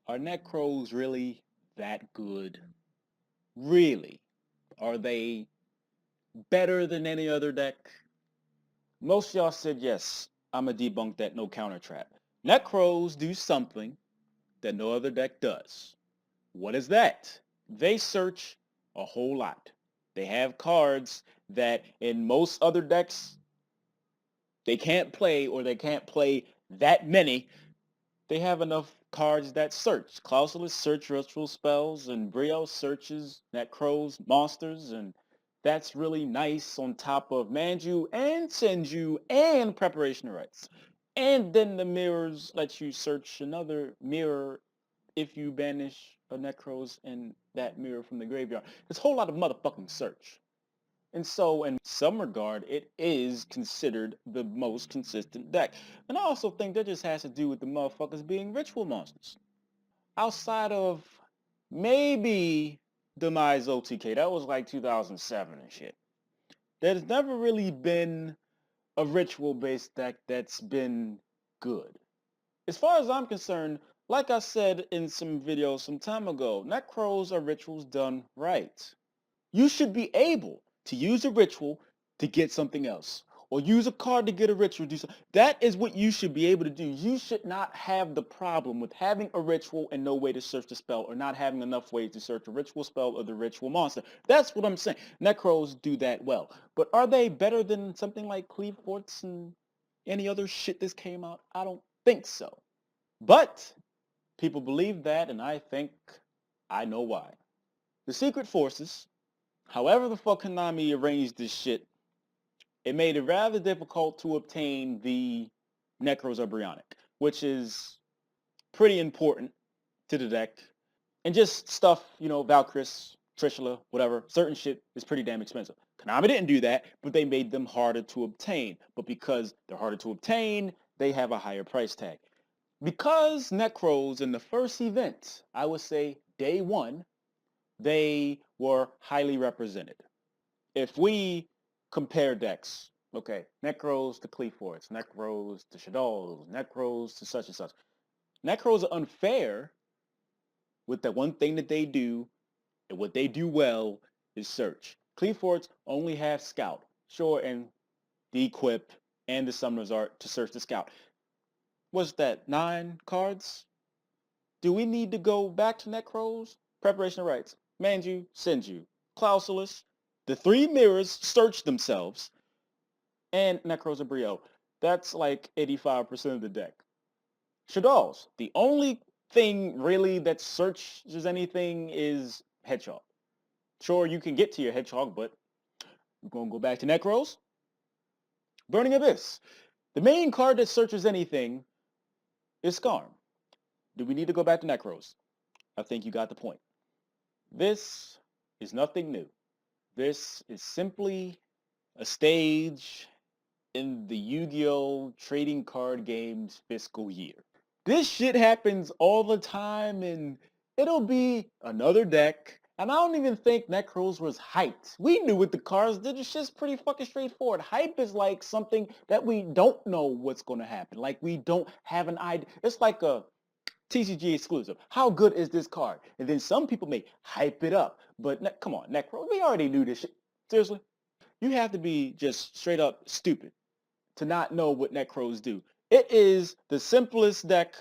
Are Nekroz really that good? Really? Are they better than any other deck? Most of y'all said yes. I'm a debunk that, no counter trap. Nekroz do something that no other deck does. What is that? They search a whole lot. They have cards that in most other decks they can't play, or they can't play that many. They have enough cards that search. Clausulus search ritual spells, and Brio searches Nekroz monsters, and that's really nice on top of Manju and Senju and Preparation of Rites. And then the mirrors let you search another mirror if you banish a Nekroz and that mirror from the graveyard. There's a whole lot of motherfucking search. And so in some regard, it is considered the most consistent deck. And I also think that just has to do with the motherfuckers being ritual monsters. Outside of maybe Demise OTK, that was like 2007 and shit. There's never really been a ritual-based deck that's been good. As far as I'm concerned, like I said in some videos some time ago, Necros are rituals done right. You should be able to use a ritual to get something else, or use a card to get a ritual. Do something. That is what you should be able to do. You should not have the problem with having a ritual and no way to search the spell, or not having enough ways to search a ritual spell or the ritual monster. That's what I'm saying. Necros do that well. But are they better than something like Cleave Forts and any other shit that's came out? I don't think so. But people believe that, and I think I know why. The Secret Forces, however the fuck Konami arranged this shit, it made it rather difficult to obtain the Necros Embryonic, which is pretty important to the deck. And just stuff, Valkyris, Trishula, whatever, certain shit is pretty damn expensive. Konami didn't do that, but they made them harder to obtain. But because they're harder to obtain, they have a higher price tag. Because Necros in the first event, I would say day one, they were highly represented. If we compare decks, okay, Necros to Cleaforts, Necros to Shadows, Necros to such and such. Necros are unfair with the one thing that they do, and what they do well is search. Cleaforts only have Scout, sure, and the Equip and the Summoner's Art to search the Scout. What's that, 9 cards? Do we need to go back to Necros? Preparation of Rites, Manju, Senju, Clausulus. The 3 mirrors search themselves, and Necros and Brio. That's like 85% of the deck. Shaddolls, the only thing really that searches anything is Hedgehog. Sure, you can get to your Hedgehog, but we're going to go back to Necros. Burning Abyss. The main card that searches anything is Skarm. Do we need to go back to Necros? I think you got the point. This is nothing new. This is simply a stage in the Yu-Gi-Oh! Trading card game's fiscal year. This shit happens all the time, and it'll be another deck. And I don't even think Necros was hyped. We knew what the cards did. It's just pretty fucking straightforward. Hype is like something that we don't know what's going to happen. Like we don't have an idea. It's like a TCG exclusive. How good is this card? And then some people may hype it up. But come on, Necro, we already knew this shit. Seriously? You have to be just straight up stupid to not know what Necros do. It is the simplest deck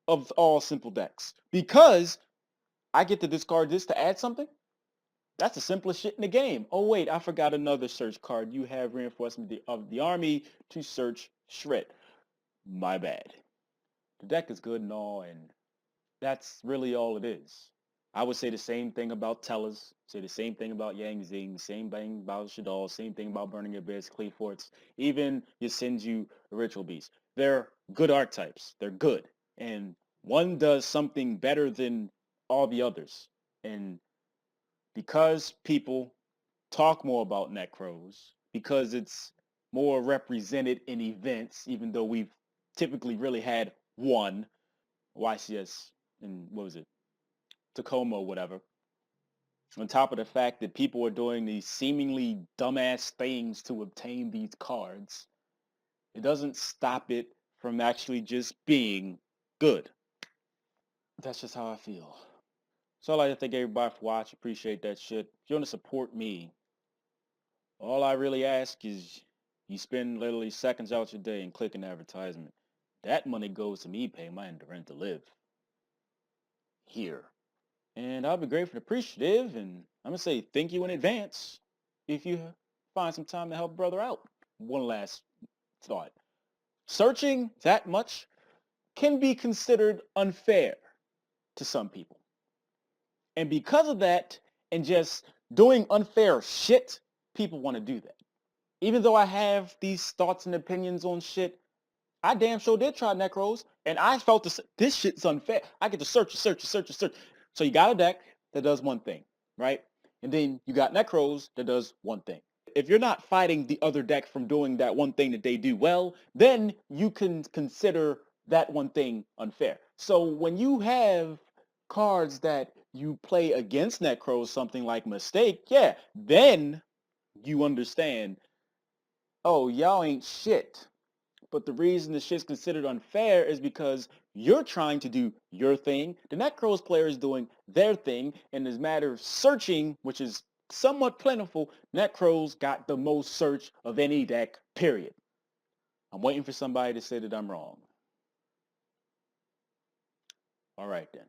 of all simple decks. Because I get to discard this to add something? That's the simplest shit in the game. Oh wait, I forgot another search card. You have reinforcement of the army to search Shred. My bad. The deck is good and all, and that's really all it is. I would say the same thing about Tellers, say the same thing about Yang Zing, same thing about Shadal, same thing about Burning Abyss, Cleaforts, even Yasenju Ritual Beast. They're good archetypes. They're good. And one does something better than all the others. And because people talk more about Necros, because it's more represented in events, even though we've typically really had one, YCS, and what was it, Tacoma or whatever. On top of the fact that people are doing these seemingly dumbass things to obtain these cards, it doesn't stop it from actually just being good. that's just how I feel. So I'd like to thank everybody for watching. Appreciate that shit. If you want to support me, all I really ask is you spend literally seconds out your day and click an advertisement. That money goes to me paying my rent to live here. And I'll be grateful and appreciative, and I'm going to say thank you in advance if you find some time to help a brother out. One last thought. Searching that much can be considered unfair to some people. And because of that, and just doing unfair shit, people want to do that. Even though I have these thoughts and opinions on shit, I damn sure did try Nekroz, and I felt this shit's unfair. I get to search. So you got a deck that does one thing, right? And then you got Nekroz that does one thing. If you're not fighting the other deck from doing that one thing that they do well, then you can consider that one thing unfair. So when you have cards that you play against Nekroz, something like Mistake, yeah, then you understand, oh, y'all ain't shit. But the reason the shit's considered unfair is because you're trying to do your thing. The Nekroz player is doing their thing. And as a matter of searching, which is somewhat plentiful, Nekroz got the most search of any deck, period. I'm waiting for somebody to say that I'm wrong. All right, then.